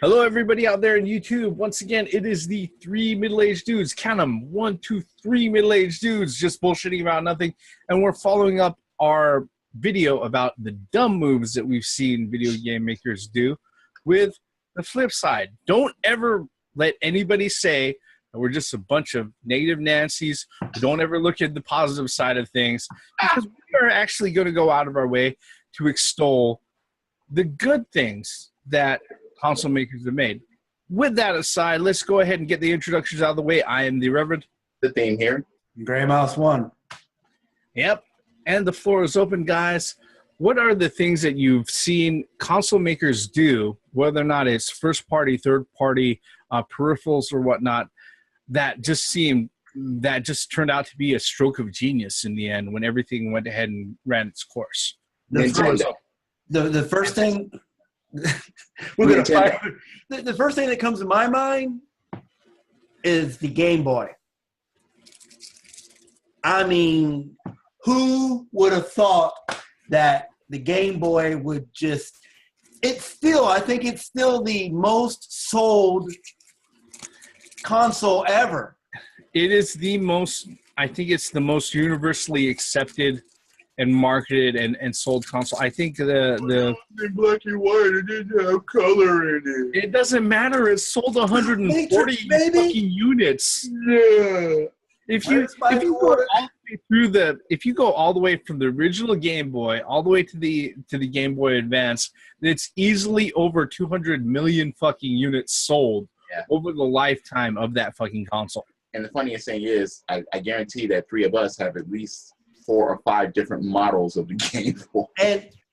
Hello, everybody out there in YouTube. Once again, it is the three middle-aged dudes. Count them. 1, 2, 3 middle-aged dudes just bullshitting about nothing. And we're following up our video about the dumb moves that we've seen video game makers do with the flip side. Don't ever let anybody say that we're just a bunch of negative Nancys. Don't ever look at the positive side of things, because we are actually going to go out of our way to extol the good things that console makers have made. With that aside, let's go ahead and get the introductions out of the way. I am the Reverend. The theme here. Gray Mouse 1. Yep. And the floor is open, guys. What are the things that you've seen console makers do, whether or not it's first-party, third-party, peripherals or whatnot, that just turned out to be a stroke of genius in the end when everything went ahead and ran its course? The first thing we're gonna fight. The first thing that comes to my mind is the Game Boy. I mean, who would have thought that the Game Boy would just? I think it's still the most sold console ever. It is the most. I think it's the most universally accepted and marketed and sold console. I think the black and white, it didn't have color in it. It doesn't matter. It sold 140 fucking units. Yeah. If you go all the way from the original Game Boy all the way to the Game Boy Advance, it's easily over 200 million fucking units sold over the lifetime of that fucking console. And the funniest thing is, I guarantee that three of us have at least 4 or 5 different models of the Game Boy.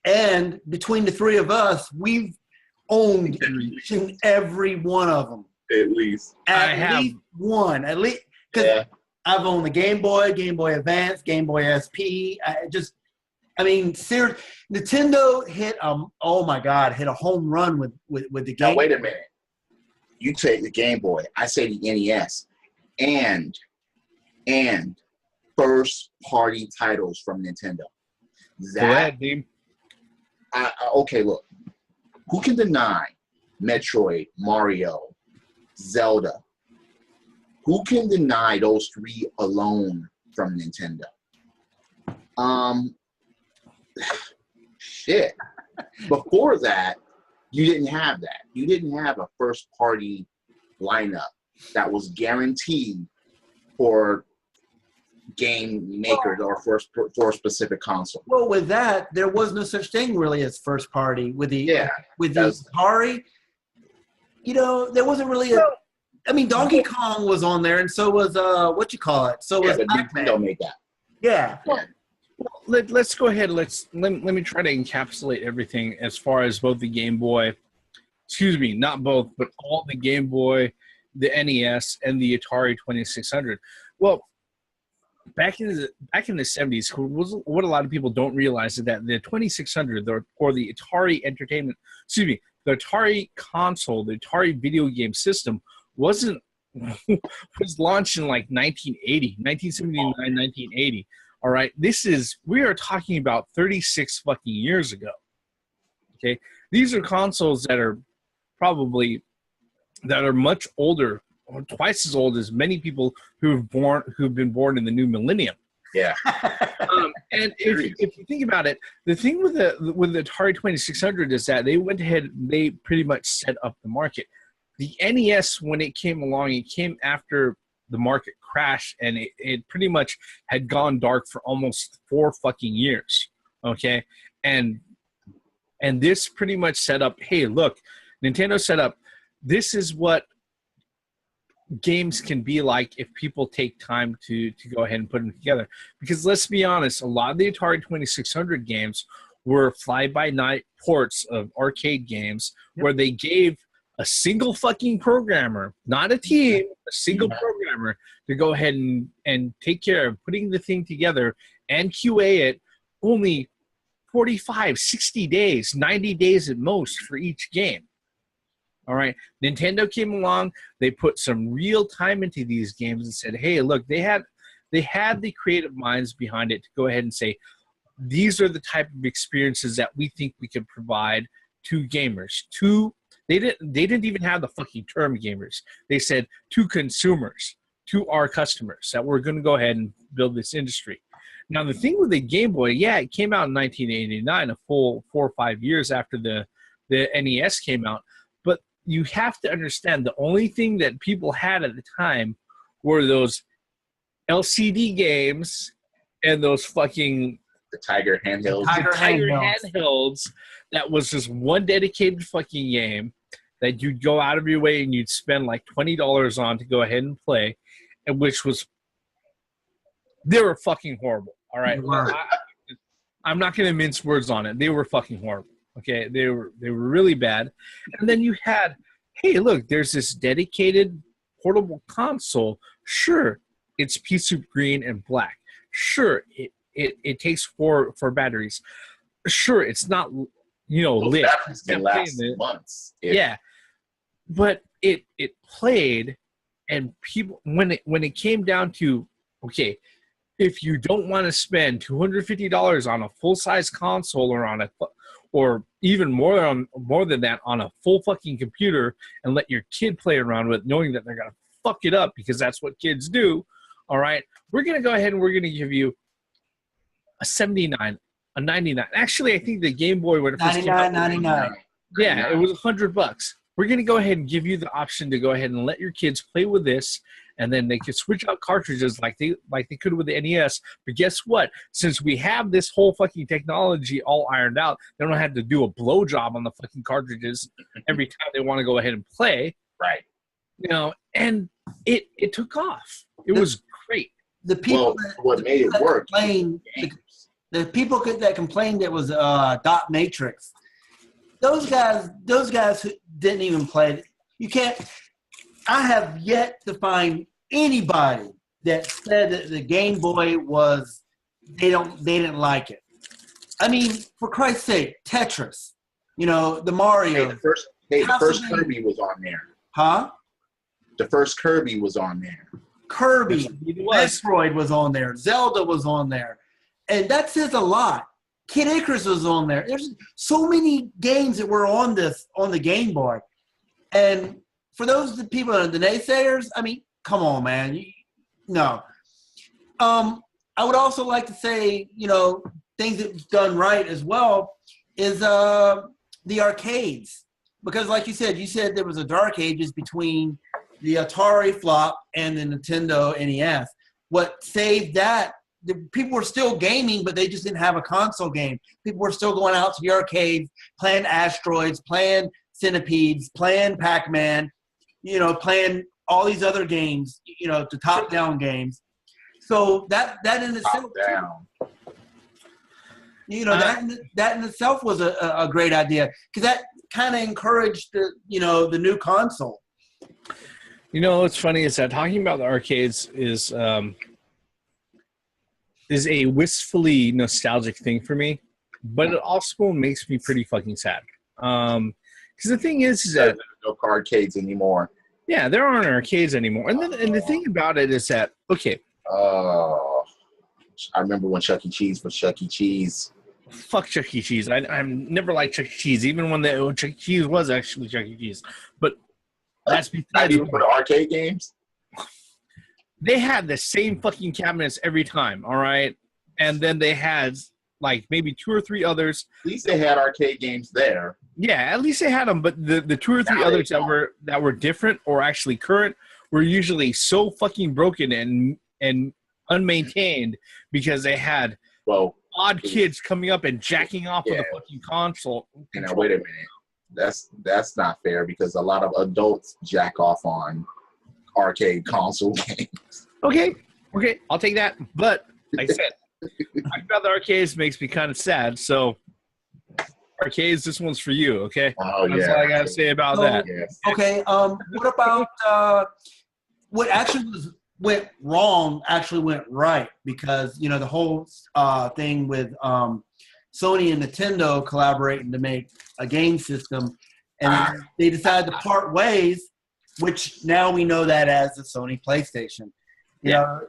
And between the three of us, we've owned each and every one of them. At least. At least one. At least. Because I've owned the Game Boy, Game Boy Advance, Game Boy SP. Seriously, Nintendo hit a home run with the Game Boy. Now, wait a minute. You take the Game Boy. I say the NES. And first-party titles from Nintendo. Go ahead, Dean. Okay, look. Who can deny Metroid, Mario, Zelda? Who can deny those 3 alone from Nintendo? Shit. Before that, you didn't have that. You didn't have a first-party lineup that was guaranteed for game makers or for a specific console. Well, with that, there was no such thing really as first party. With the Atari, there wasn't really Donkey Kong was on there, and so was So was Pac-Man. Nintendo made that. Yeah. Well, let's go ahead. Let me try to encapsulate everything as far as both the Game Boy. Excuse me, not both, but all the Game Boy, the NES, and the Atari 2600. Well, back in the 70s, what a lot of people don't realize is that the 2600 or the Atari the Atari console, the Atari video game system was launched in like 1979, 1980. All right, we are talking about 36 fucking years ago. Okay, these are consoles that are much older, or twice as old as many people who've been born in the new millennium. Yeah. And if you think about it, the thing with the Atari 2600 is that they went ahead, they pretty much set up the market. The NES, when it came along, it came after the market crashed, and it pretty much had gone dark for almost 4 fucking years. Okay, and this pretty much set up. Hey, look, Nintendo set up. This is what games can be like if people take time to go ahead and put them together. Because let's be honest, a lot of the Atari 2600 games were fly-by-night ports of arcade games where they gave a single fucking programmer, not a team, a single programmer to go ahead and take care of putting the thing together and QA it only 45, 60 days, 90 days at most for each game. All right, Nintendo came along. They put some real time into these games and said, "Hey, look, they had the creative minds behind it to go ahead and say, these are the type of experiences that we think we could provide to gamers, to They didn't even have the fucking term gamers. They said to consumers, to our customers, that we're going to go ahead and build this industry. Now, the thing with the Game Boy, yeah, it came out in 1989, a full 4 or 5 years after the NES came out. But you have to understand, the only thing that people had at the time were those LCD games and those fucking the Tiger handhelds. Tiger handhelds. That was just one dedicated fucking game that you'd go out of your way and you'd spend like $20 on to go ahead and play, and which was, they were fucking horrible. All right, I'm not going to mince words on it. They were fucking horrible. Okay, they were really bad. And then you had, hey, look, there's this dedicated portable console. Sure, it's pea soup green and black. Sure, it takes four batteries. Sure, it's not, lit. Batteries can last months. Yeah, but it played, and people, when it came down to, okay, if you don't want to spend $250 on a full size console or even more than that on a full fucking computer and let your kid play around with, knowing that they're gonna fuck it up because that's what kids do. All right, we're gonna go ahead and we're gonna give you a 79, a 99. Actually, I think the Game Boy when it first came out, 99. Yeah, it was $100. We're gonna go ahead and give you the option to go ahead and let your kids play with this, and then they could switch out cartridges like they could with the NES. But guess what? Since we have this whole fucking technology all ironed out, they don't have to do a blowjob on the fucking cartridges every time they want to go ahead and play. Right. And it took off. It was great. The people what made it work? The people that complained it was Dot Matrix. Those guys who didn't even play it. You can't. I have yet to find anybody that said that the Game Boy was they didn't like it. I mean, for Christ's sake, Tetris, the Mario. Hey, the first Kirby was on there. Huh? The first Kirby was on there. Kirby, Metroid was on there. Zelda was on there. And that says a lot. Kid Icarus was on there. There's so many games that were on the Game Boy. And for those people, the naysayers, I mean, come on, man. No. I would also like to say, things that's done right as well is the arcades. Because like you said there was a dark ages between the Atari flop and the Nintendo NES. What saved that, the people were still gaming, but they just didn't have a console game. People were still going out to the arcades, playing Asteroids, playing Centipedes, playing Pac-Man, playing all these other games, the top-down games. So that in itself, that in itself was a great idea, because that kind of encouraged the new console. What's funny is that talking about the arcades is a wistfully nostalgic thing for me, but it also makes me pretty fucking sad. Because the thing is that there's no arcades anymore. Yeah, there aren't arcades anymore. And the thing about it is that, okay. I remember when Chuck E. Cheese was Chuck E. Cheese. Fuck Chuck E. Cheese. I never liked Chuck E. Cheese, even when Chuck E. Cheese was actually Chuck E. Cheese. But that's not even for the arcade games. They had the same fucking cabinets every time, all right? And then they had like maybe 2 or 3 others. At least they had arcade games there. Yeah, at least they had them. But the 2 or 3 others that were different or actually current were usually so fucking broken and unmaintained because they had odd kids coming up and jacking off of the fucking console. Now wait a minute. That's not fair, because a lot of adults jack off on arcade console games. Okay, I'll take that. But like I said, talking about the arcades makes me kind of sad. So arcades, this one's for you. Okay, that's all I gotta say about that. Yes. Okay, what about what actually went wrong? Actually went right, because the whole thing with Sony and Nintendo collaborating to make a game system, and they decided to part ways, which now we know that as the Sony PlayStation.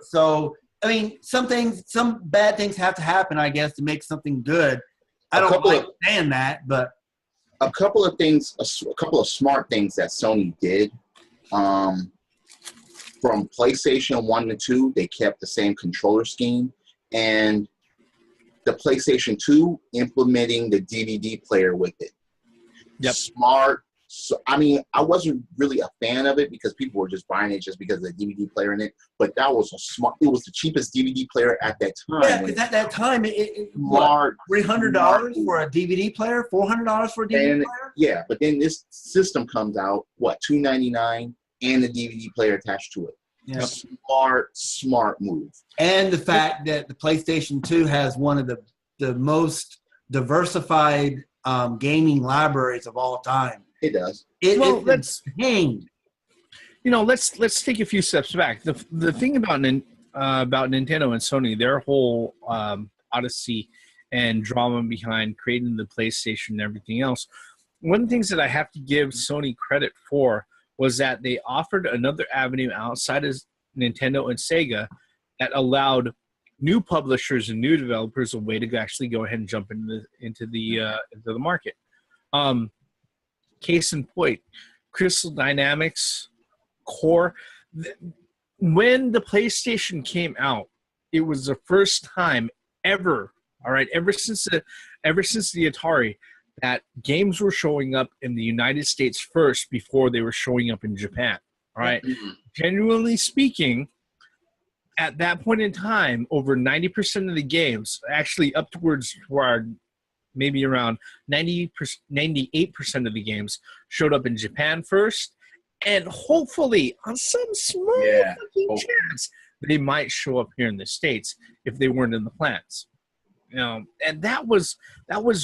So I mean, some bad things have to happen, I guess, to make something good. I don't understand that, but a couple of things, a couple of smart things that Sony did. From PlayStation 1 to 2, they kept the same controller scheme. And the PlayStation 2 implementing the DVD player with it. Yep. Smart. So, I mean, I wasn't really a fan of it because people were just buying it just because of the DVD player in it. But that was a smart. It was the cheapest DVD player at that time. Yeah, because at that time, what, $300 for a DVD player, $400 for a DVD player. Yeah, but then this system comes out, what, $299 and the DVD player attached to it. Yep. Smart move. And the fact that the PlayStation 2 has one of the most diversified gaming libraries of all time. It does. It's hanged. Let's take a few steps back. The thing about Nintendo and Sony, their whole odyssey and drama behind creating the PlayStation and everything else. One of the things that I have to give Sony credit for was that they offered another avenue outside of Nintendo and Sega that allowed new publishers and new developers a way to actually go ahead and jump into the market. Case in point, Crystal Dynamics, Core. When the PlayStation came out, it was the first time ever, all right, ever since the Atari, that games were showing up in the United States first before they were showing up in Japan. All right. Mm-hmm. Genuinely speaking, at that point in time, over 90% of the games, actually upwards toward maybe around 98% of the games, showed up in Japan first. And hopefully, on some small fucking chance, they might show up here in the States if they weren't in the plans. And that was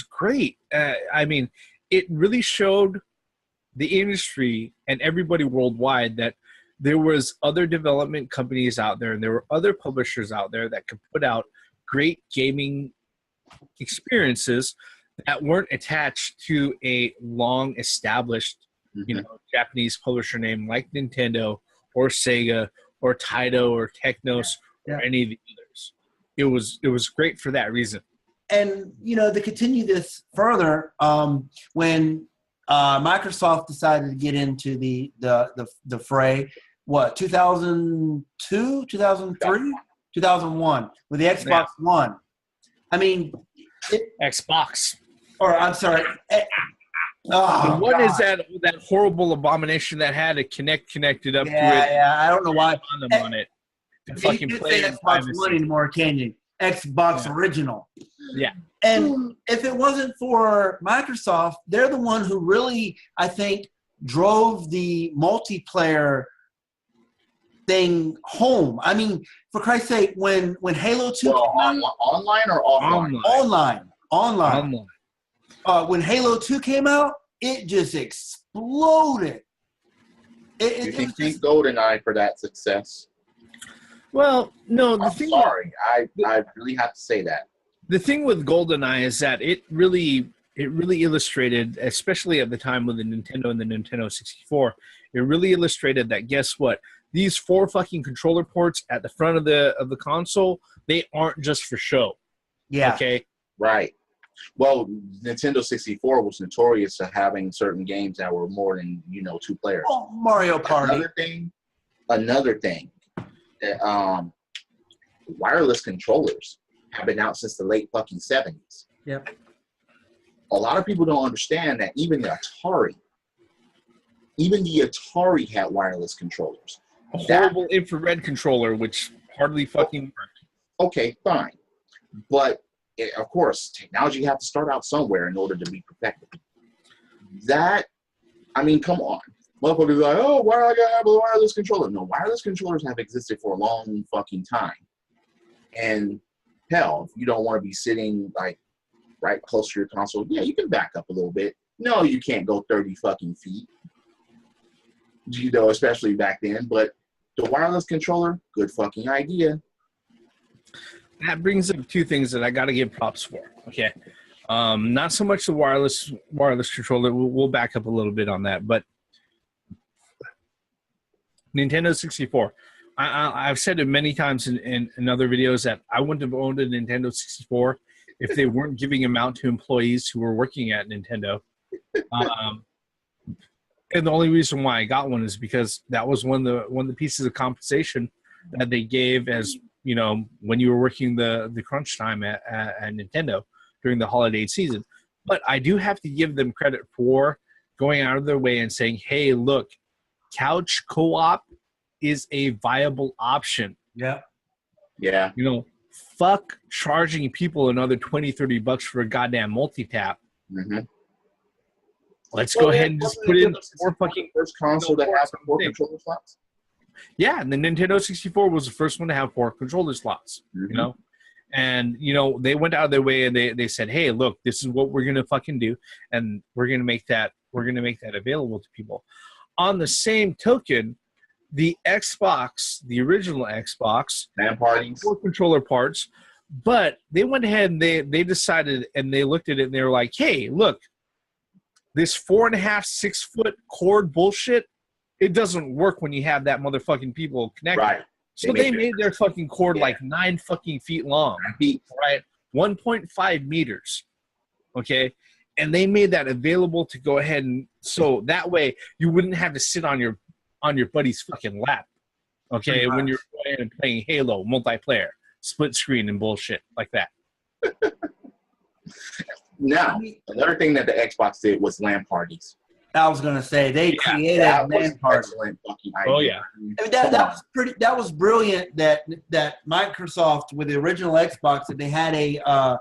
great. I mean, it really showed the industry and everybody worldwide that there was other development companies out there and there were other publishers out there that could put out great gaming experiences that weren't attached to a long established, Japanese publisher name like Nintendo or Sega or Taito or Technos or any of the others. It was great for that reason. And to continue this further, when Microsoft decided to get into the fray, 2002, 2003, 2001 with the Xbox One. I mean, Xbox. Or I'm sorry. What is that horrible abomination that had a connected up to it? Yeah, I don't know why. On it. You can't say Xbox One anymore, can you? Xbox Original. Yeah. And if it wasn't for Microsoft, they're the one who really, I think, drove the multiplayer thing home. I mean, for Christ's sake, when Halo 2 online or offline? Online. When Halo 2 came out, it just exploded. You can thank GoldenEye for that success. Well, no, I'm sorry. I really have to say that. The thing with GoldenEye is that it really illustrated, especially at the time with the Nintendo and the Nintendo 64, it really illustrated that, guess what? These 4 fucking controller ports at the front of the console, they aren't just for show. Yeah. Okay? Right. Well, Nintendo 64 was notorious for having certain games that were more than, 2 players. Oh, Mario Party. Another thing. Wireless controllers have been out since the late fucking 70s. Yep. A lot of people don't understand that even the Atari had wireless controllers. A horrible infrared controller, which hardly fucking worked. Okay, fine. But, of course, technology has to start out somewhere in order to be perfected. Come on. Motherfuckers are like, oh, why do I gotta have a wireless controller? No, wireless controllers have existed for a long fucking time. And hell, if you don't want to be sitting like right close to your console, yeah, you can back up a little bit. No, you can't go 30 fucking feet. Especially back then. But the wireless controller, good fucking idea. That brings up 2 things that I got to give props for. Okay. Not so much the wireless controller. We'll back up a little bit on that. But Nintendo 64. I've said it many times in other videos that I wouldn't have owned a Nintendo 64 if they weren't giving them out to employees who were working at Nintendo. And the only reason why I got one is because that was one of the pieces of compensation that they gave as, you know, when you were working the crunch time at Nintendo during the holiday season. But I do have to give them credit for going out of their way and saying, hey, look, couch co-op is a viable option. Yeah. Yeah. You know, fuck charging people another $20-$30 for a goddamn multi-tap. Mm-hmm. Let's go ahead and just put in 4 fucking first console that has 4 controller slots. Yeah, and the Nintendo 64 was the first one to have 4 controller slots. Mm-hmm. You know, and you know they went out of their way and they said, hey, look, this is what we're gonna fucking do, and we're gonna make that available to people. On the same token, the Xbox, the original Xbox, LAN parties, 4 controller parts, but they went ahead and they decided and they looked at it and they were like, hey, look, this 4.5, 6 foot cord bullshit, it doesn't work when you have that motherfucking people connected. right? So they made their fucking cord like 9 fucking feet long, 9 feet. right? 1.5 meters, okay? And they made that available to go ahead and so that way you wouldn't have to sit on your buddy's fucking lap, okay? When you're going and playing Halo multiplayer, split screen and bullshit like that. Now, another thing that the Xbox did was LAN parties. I was gonna say they created LAN parties. Fucking idea. Oh yeah, I mean, that was pretty. That was brilliant. That Microsoft with the original Xbox that they had a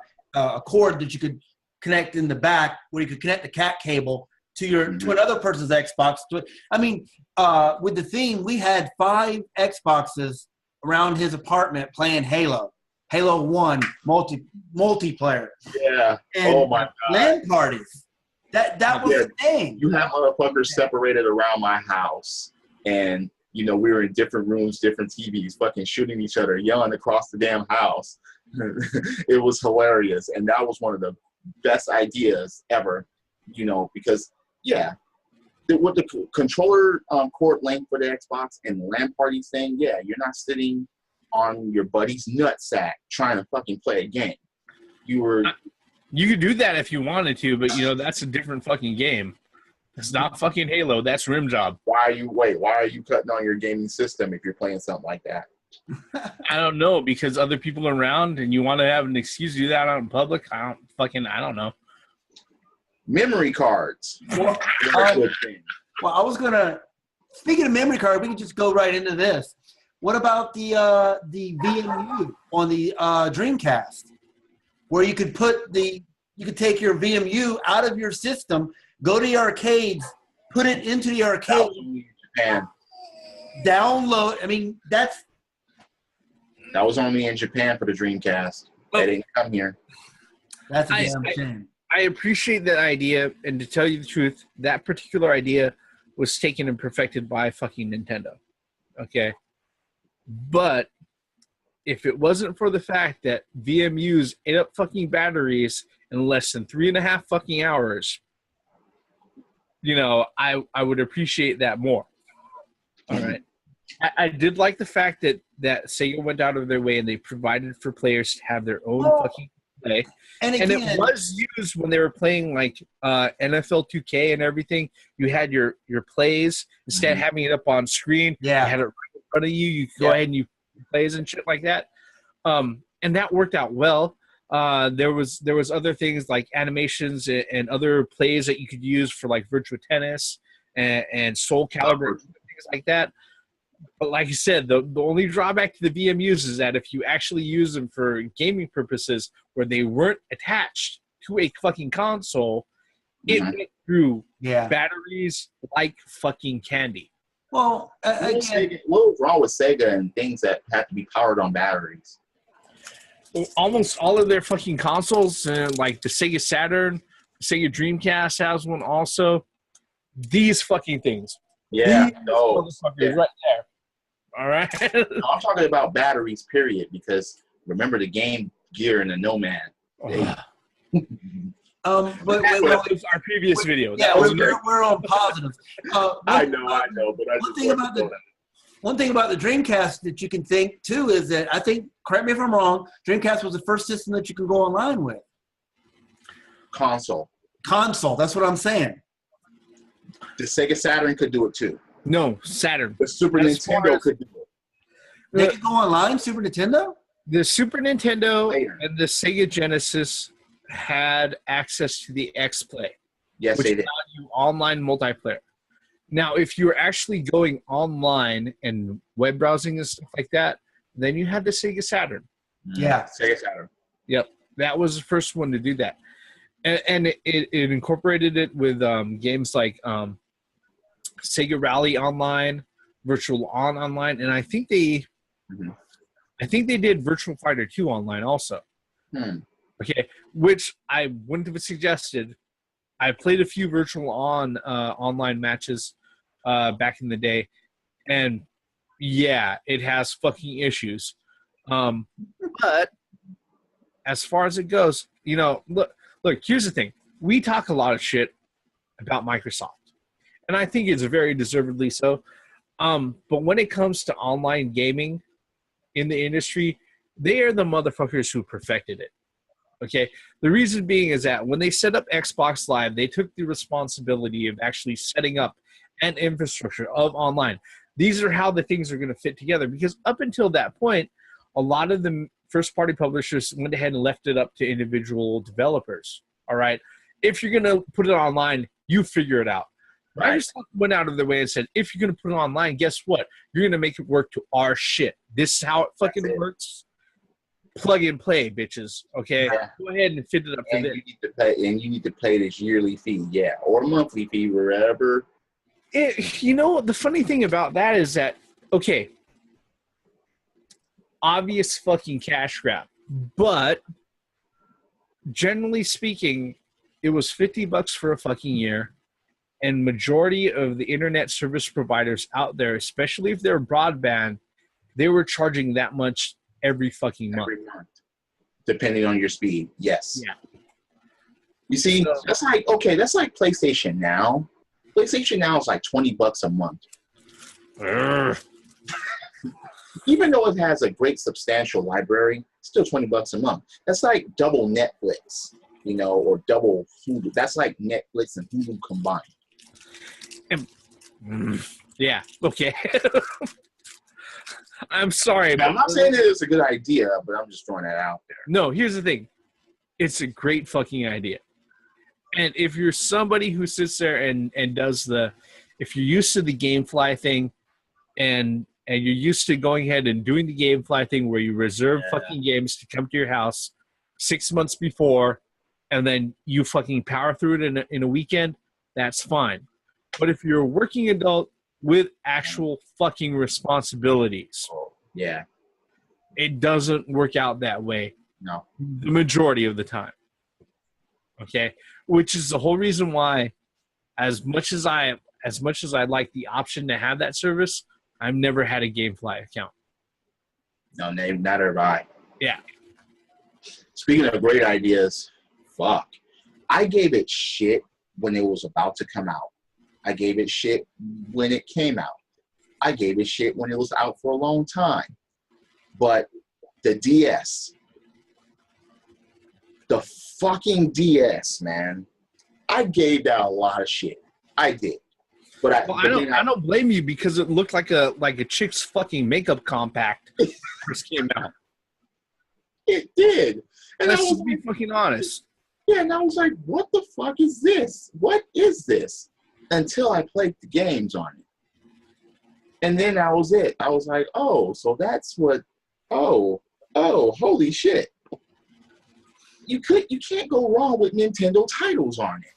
cord that you could connect in the back where you could connect the cat cable to your to another person's Xbox. I mean, with the theme, we had 5 Xboxes around his apartment playing Halo 1 multiplayer. Yeah. And oh my god. LAN parties. That was the thing. You have motherfuckers separated around my house, and you know we were in different rooms, different TVs, fucking shooting each other, yelling across the damn house. It was hilarious, and that was one of the best ideas ever. You know, because with the controller cord length for the Xbox and the LAN party thing, you're not sitting on your buddy's nutsack trying to fucking play a game. You could do that if you wanted to, but you know that's a different fucking game. It's not fucking Halo. That's Rim Job. Why are you cutting on your gaming system if you're playing something like that? I don't know, because other people are around and you want to have an excuse to do that out in public. I don't know. Memory cards. Well, I was gonna. Speaking of memory card, we can just go right into this. What about the VMU on the Dreamcast, where you could take your VMU out of your system, go to the arcades, put it into the arcade, Japan. download. I mean, that was only in Japan for the Dreamcast. They didn't come here. That's a damn shame. I appreciate that idea, and to tell you the truth, that particular idea was taken and perfected by fucking Nintendo. Okay? But if it wasn't for the fact that VMUs ate up fucking batteries in less than 3.5 fucking hours, you know, I would appreciate that more. All right. I did like the fact that Sega went out of their way and they provided for players to have their own fucking play. And it was used when they were playing like NFL 2K and everything. You had your plays instead of having it up on screen. Yeah. You had it right in front of you. You could go ahead and you plays and shit like that. And that worked out well. There was other things like animations and other plays that you could use for like Virtua Tennis and Soul Calibur and things like that. But like you said, the only drawback to the VMUs is that if you actually use them for gaming purposes where they weren't attached to a fucking console, it went through batteries like fucking candy. Well, again, what was wrong with Sega and things that have to be powered on batteries? Almost all of their fucking consoles, like the Sega Saturn, Sega Dreamcast has one also. These fucking things. Yeah, right there. All right. No, I'm talking about batteries, period, because remember the Game Gear and the Nomad. But that was our previous video. Yeah, we're on positives. I know, but one thing about the Dreamcast that you can think too is that I think, correct me if I'm wrong, Dreamcast was the first system that you can go online with. Console. console. That's what I'm saying. The Sega Saturn could do it too. No, Saturn. The Super Nintendo could do it. They could go online, Super Nintendo? The Super Nintendo Later. and the Sega Genesis had access to the X-Play, Yes, which they did. allowed you online multiplayer. Now, if you were actually going online and web browsing and stuff like that, then you had the Sega Saturn. Yeah. Sega Saturn. Yep, that was the first one to do that, and it incorporated it with games like Sega Rally Online, Virtual On Online, and I think they did Virtual Fighter 2 online also. Okay, which I wouldn't have suggested. I played a few Virtual On online matches back in the day, and yeah, it has fucking issues. But as far as it goes, look, here's the thing. We talk a lot of shit about Microsoft, and I think it's very deservedly so. But when it comes to online gaming in the industry, they are the motherfuckers who perfected it. Okay? The reason being is that when they set up Xbox Live, they took the responsibility of actually setting up an infrastructure of online. These are how the things are going to fit together, because up until that point, a lot of the first-party publishers went ahead and left it up to individual developers. All right? If you're going to put it online, you figure it out. Right. Microsoft went out of their way and said, if you're going to put it online, guess what? You're going to make it work to our shit. This is how it fucking works. Plug and play, bitches. Okay? Yeah. Go ahead and fit it up to And this. you need to pay this yearly fee, or monthly fee, wherever. The funny thing about that is that, okay, obvious fucking cash grab, but generally speaking, it was $50 for a fucking year, and majority of the internet service providers out there, especially if they're broadband, they were charging that much every fucking month. Every month, depending on your speed. Yes. Yeah. You see, that's like PlayStation Now. PlayStation Now is like $20 a month. Even though it has a great substantial library, still $20 a month. That's like double Netflix, or double Hulu. That's like Netflix and Hulu combined. Yeah. Okay. I'm sorry. Now, I'm not saying that it's a good idea, but I'm just throwing that out there. No, here's the thing. It's a great fucking idea. And if you're somebody who sits there and does if you're used to the GameFly thing and you're used to going ahead and doing the GameFly thing where you reserve fucking games to come to your house 6 months before and then you fucking power through it in a weekend, that's fine. But if you're a working adult with actual fucking responsibilities, Yeah. it doesn't work out that way. No. The majority of the time. Okay? Which is the whole reason why, as much as I like the option to have that service, I've never had a GameFly account. No, neither have I. Yeah. Speaking of great ideas, I gave it shit when it was about to come out. I gave it shit when it came out. I gave it shit when it was out for a long time. But the DS, the fucking DS, man, I gave that a lot of shit. I did. But I don't blame you, because it looked like a chick's fucking makeup compact when it first came out. It did. And Let's just be fucking honest. Yeah, and I was like, what the fuck is this? What is this? Until I played the games on it. And then that was it. I was like, oh, so that's what, oh, holy shit. You can't go wrong with Nintendo titles on it.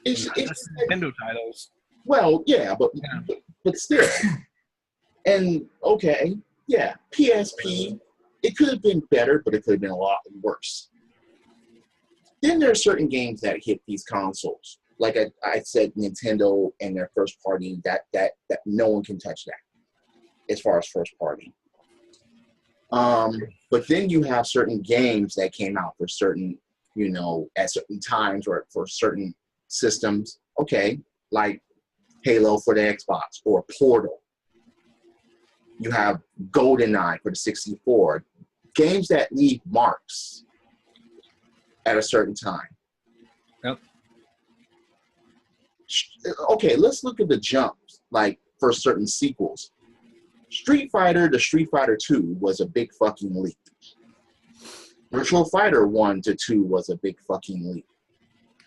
It's Nintendo titles. Well, yeah, but still. And okay, yeah, PSP, it could have been better, but it could have been a lot worse. Then there are certain games that hit these consoles. Like I said, Nintendo and their first party, that no one can touch that as far as first party. But then you have certain games that came out for certain, at certain times or for certain systems. Okay, like Halo for the Xbox or Portal. You have GoldenEye for the 64. Games that leave marks. at a certain time. Yep. Okay, let's look at the jumps, like for certain sequels. Street Fighter to Street Fighter 2 was a big fucking leap. Virtual Fighter 1 to 2 was a big fucking leap.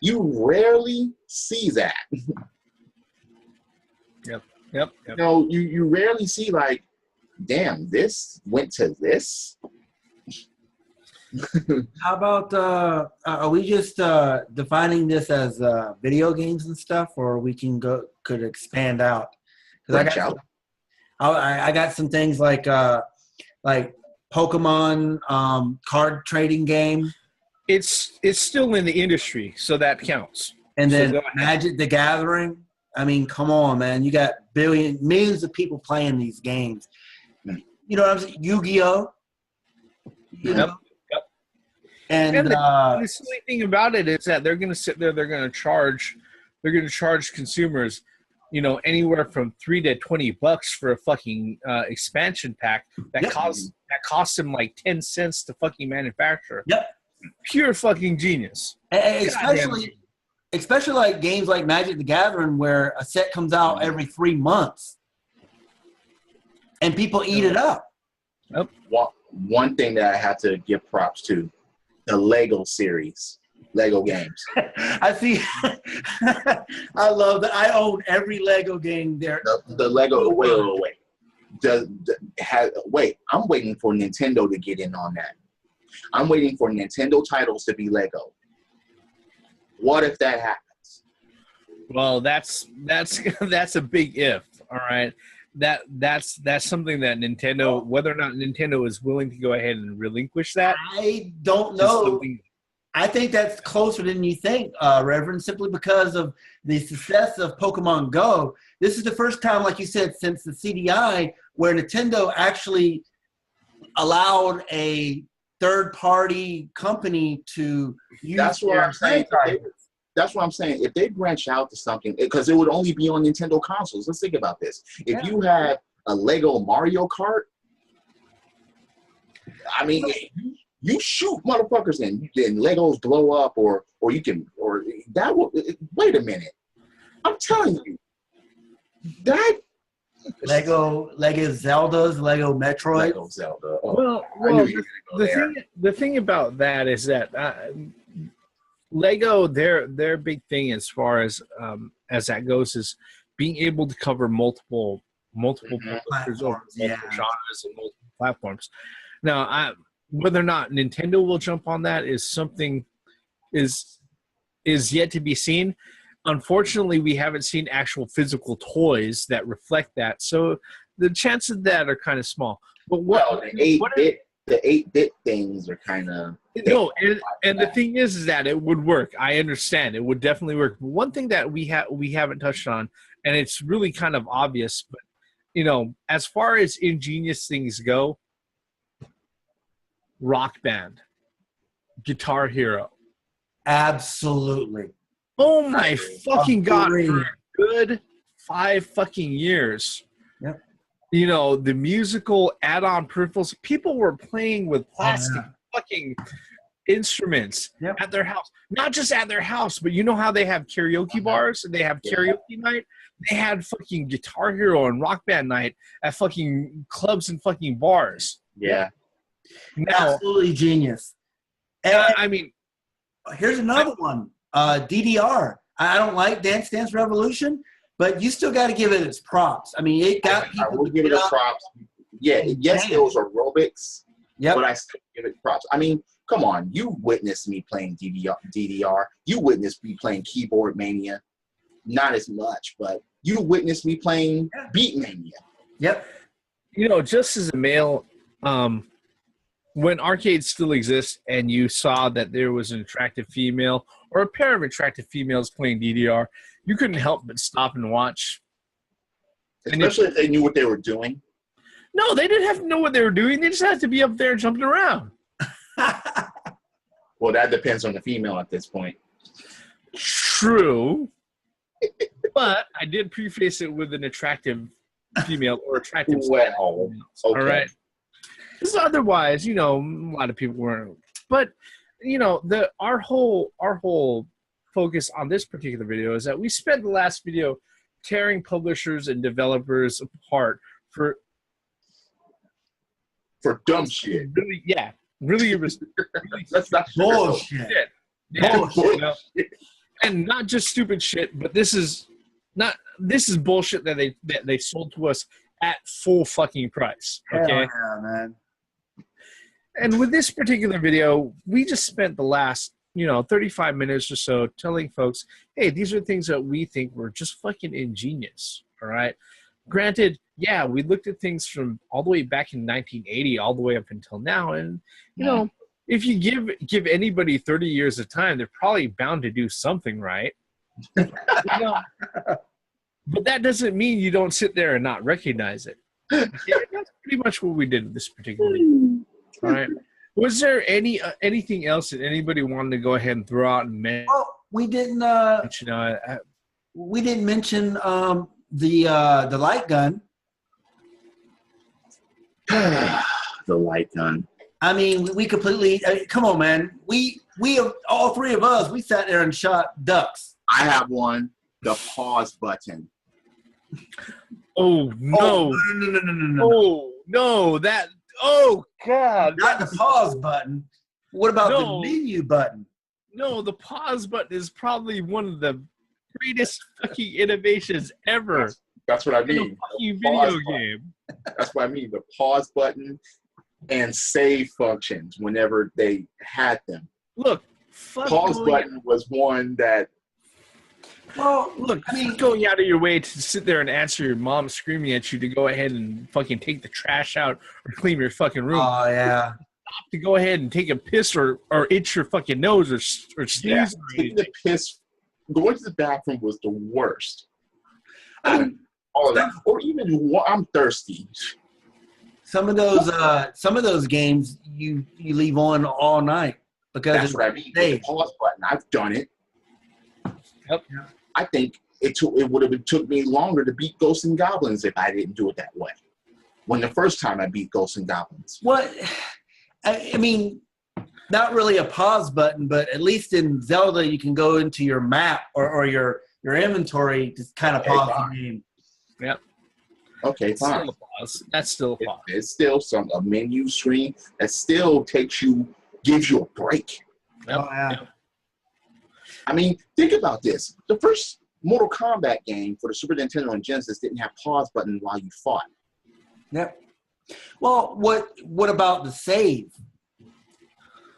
You rarely see that. Yep. You know, you rarely see like, damn, this went to this. How about are we just defining this as video games and stuff, or we could expand out? Because I got some things like Pokemon card trading game. It's still in the industry, so that counts. And then Magic the Gathering. I mean, come on, man. You got millions of people playing these games. You know what I'm saying? Yu-Gi-Oh! Yep. And the silly thing about it is that they're going to sit there, they're going to charge consumers, you know, anywhere from $3 to $20 for a fucking expansion pack that costs them like 10 cents to fucking manufacture. Yep. Pure fucking genius. Especially like games like Magic the Gathering, where a set comes out every 3 months, and people eat it up. Yep. One thing that I have to give props to, the Lego series, Lego games. I see. I love that. I own every Lego game there. The Lego. Wait. Wait. I'm waiting for Nintendo to get in on that. I'm waiting for Nintendo titles to be Lego. What if that happens? Well, that's a big if. All right. That's something that Nintendo, whether or not Nintendo is willing to go ahead and relinquish that. I don't know. I think that's closer than you think, Reverend, simply because of the success of Pokemon Go. This is the first time, like you said, since the CDI, where Nintendo actually allowed a third-party company to use. That's what I'm saying. That's what I'm saying. If they branch out to something, because it would only be on Nintendo consoles. Let's think about this. If you had a Lego Mario Kart, I mean, you shoot motherfuckers and then Legos blow up, or that will. Wait a minute. I'm telling you, that Lego Zeldas, Lego Metroid. Lego Zelda. Well, the thing about that is that Lego, their big thing as far as that goes is being able to cover multiple genres and multiple platforms. Now, whether or not Nintendo will jump on that is yet to be seen. Unfortunately, we haven't seen actual physical toys that reflect that, so the chances of that are kind of small. But the 8-bit things are kind of and the thing is that it would work. I understand it would definitely work. But one thing that we haven't touched on, and it's really kind of obvious, but you know, as far as ingenious things go, Rock Band, Guitar Hero, absolutely. Oh my fucking god! For a good 5 fucking years. Yep. You know, the musical add-on peripherals. People were playing with plastic fucking instruments at their house. Not just at their house, but you know how they have karaoke bars and they have karaoke night? They had fucking Guitar Hero and Rock Band night at fucking clubs and fucking bars. Yeah. Now, absolutely genius. And I mean, here's another one. DDR. I don't like Dance Dance Revolution, but you still got to give it its props. I mean, it got people. I will give it its props. Yeah, yes, it was aerobics. Yep. But I still give it props. I mean, come on, you witnessed me playing DDR. You witnessed me playing Keyboard Mania. Not as much, but you witnessed me playing Beat Mania. Yep. You know, just as a male, when arcades still exist and you saw that there was an attractive female or a pair of attractive females playing DDR, you couldn't help but stop and watch. Especially if they knew what they were doing. No, they didn't have to know what they were doing. They just had to be up there jumping around. Well, that depends on the female at this point. True. But I did preface it with an attractive female or attractive okay. All right. Because otherwise, you know, a lot of people weren't. But our whole focus on this particular video is that we spent the last video tearing publishers and developers apart for dumb shit. Really That's not bullshit. And not just stupid shit, but this is bullshit that they sold to us at full fucking price. Okay, Hell yeah, man. And with this particular video, we just spent the last 35 minutes or so telling folks, hey, these are things that we think were just fucking ingenious. All right. Granted, yeah, we looked at things from all the way back in 1980 all the way up until now, and if you give anybody 30 years of time, they're probably bound to do something right. But that doesn't mean you don't sit there and not recognize it. Okay? That's pretty much what we did with this particular video. All right. Was there anything else that anybody wanted to go ahead and throw out and mention? Well, we didn't mention the light gun. The light gun. I mean, we completely come on, man. We all three of us, we sat there and shot ducks. I have one. The pause button. Oh no! No. Oh no! Oh God! Not the pause button. What about the menu button? No, the pause button is probably one of the greatest fucking innovations ever. That's what I mean. In a fucking video game. That's what I mean. The pause button and save functions whenever they had them. Look, pause button was one that. Well, look, I mean, going out of your way to sit there and answer your mom screaming at you to go ahead and fucking take the trash out or clean your fucking room. Oh, yeah. To go ahead and take a piss or itch your fucking nose or sneeze. Yeah, taking the piss, going to the bathroom was the worst. All of that. Or even, I'm thirsty. Some of those games you leave on all night because that's what I mean. The pause button, I've done it. Yep. I think it would have took me longer to beat Ghosts and Goblins if I didn't do it that way. When the first time I beat Ghosts and Goblins. What? I mean, not really a pause button, but at least in Zelda you can go into your map or your inventory to kind of pause the game. Yep. Okay, fine. Still a pause. That's still a pause. It's still a menu screen that still gives you a break. Yep. Oh, yeah. Yep. I mean, think about this. The first Mortal Kombat game for the Super Nintendo and Genesis didn't have pause button while you fought. Yep. Well, what about the save?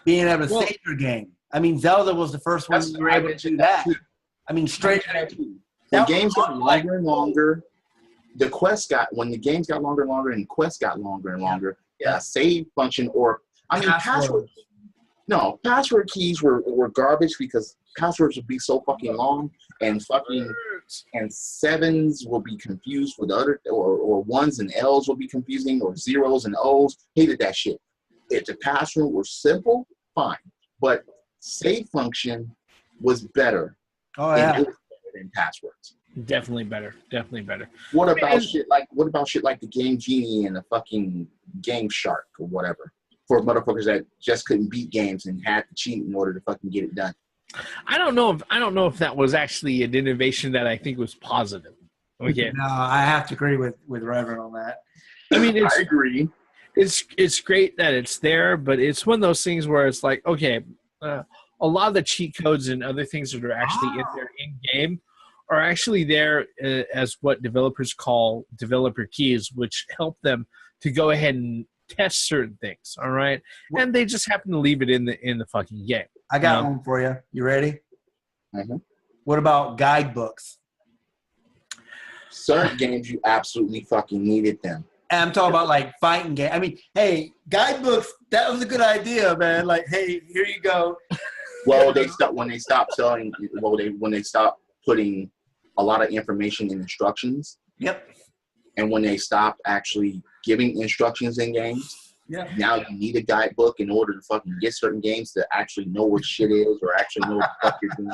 Being able to save your game. I mean, Zelda was the first one you were able to do that. I mean, straight. When games got longer and longer, when the games got longer and longer and quests got longer and longer, save function password. No, password keys were garbage because passwords would be so fucking long and sevens will be confused with other or ones and L's will be confusing or zeros and O's. Hated that shit. If the password were simple, fine. But save function was better. Oh yeah. Than passwords. Definitely better. What about shit like the Game Genie and the fucking Game Shark or whatever? For motherfuckers that just couldn't beat games and had to cheat in order to fucking get it done. I don't know if that was actually an innovation that I think was positive. Okay. No, I have to agree with Reverend on that. I mean, I agree. It's great that it's there, but it's one of those things where it's like, okay, a lot of the cheat codes and other things that are actually in there in game are actually there as what developers call developer keys, which help them to go ahead and test certain things. All right, and they just happen to leave it in the fucking game. I got one for you. You ready? Mm-hmm. What about guidebooks? Certain games you absolutely fucking needed them. And I'm talking about like fighting game. I mean, hey, guidebooks. That was a good idea, man. Like, hey, here you go. Well, when they stopped putting a lot of information in instructions. Yep. And when they stopped actually giving instructions in games. Yeah. Now you need a guidebook in order to fucking get certain games to actually know what shit is or actually know what the fuck you're doing.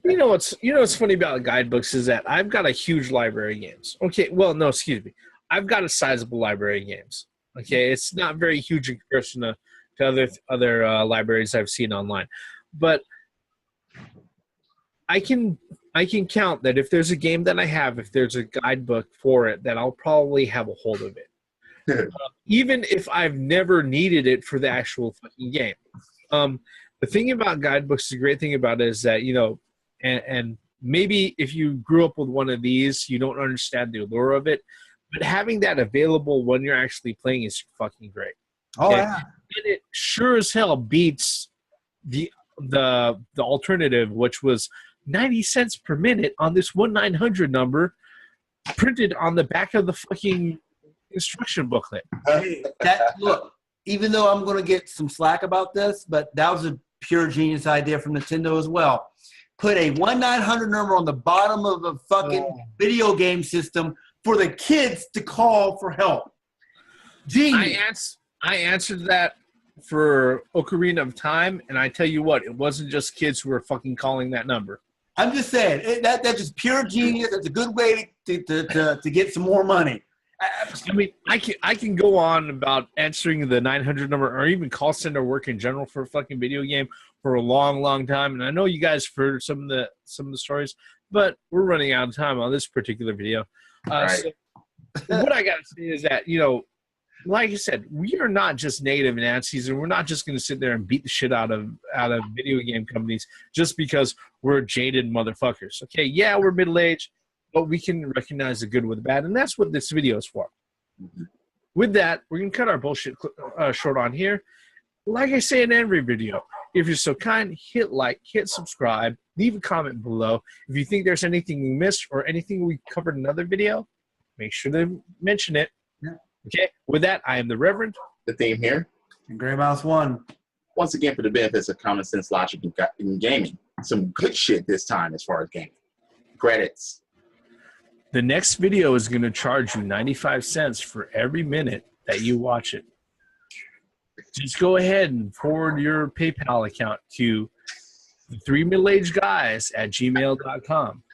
You know what's funny about guidebooks is that I've got a huge library of games. Okay, well, no, excuse me. I've got a sizable library of games. Okay, it's not very huge in comparison to to other libraries I've seen online. But I can count that if there's a game that I have, if there's a guidebook for it, that I'll probably have a hold of it. Even if I've never needed it for the actual fucking game. The thing about guidebooks, the great thing about it is that, you know, and maybe if you grew up with one of these, you don't understand the allure of it, but having that available when you're actually playing is fucking great. Oh, yeah. And it sure as hell beats the alternative, which was 90 cents per minute on this 1-900 number printed on the back of the fucking instruction booklet. Look, even though I'm going to get some slack about this, but that was a pure genius idea from Nintendo as well. Put a 1-900 number on the bottom of a fucking video game system for the kids to call for help. Genius. I answered that for Ocarina of Time, and I tell you what, it wasn't just kids who were fucking calling that number. I'm just saying, that's just pure genius. That's a good way to get some more money. I mean, I can go on about answering the 900 number or even call center work in general for a fucking video game for a long, long time. And I know you guys have heard some of the stories, but we're running out of time on this particular video. Right. So what I got to say is that, you know, like I said, we are not just negative Nancy's, and we're not just going to sit there and beat the shit out of video game companies just because we're jaded motherfuckers. Okay, yeah, we're middle-aged, but we can recognize the good with the bad, and that's what this video is for. Mm-hmm. With that, we're going to cut our bullshit short on here. Like I say in every video, if you're so kind, hit like, hit subscribe, leave a comment below. If you think there's anything we missed or anything we covered in another video, make sure to mention it. Yeah. Okay, with that, I am the Reverend. The Theme here. And Gray Mouse 1. Once again, for the benefits of common sense logic in gaming. Some good shit this time as far as gaming. Credits. The next video is going to charge you 95 cents for every minute that you watch it. Just go ahead and forward your PayPal account to the 3middleagedguys@gmail.com.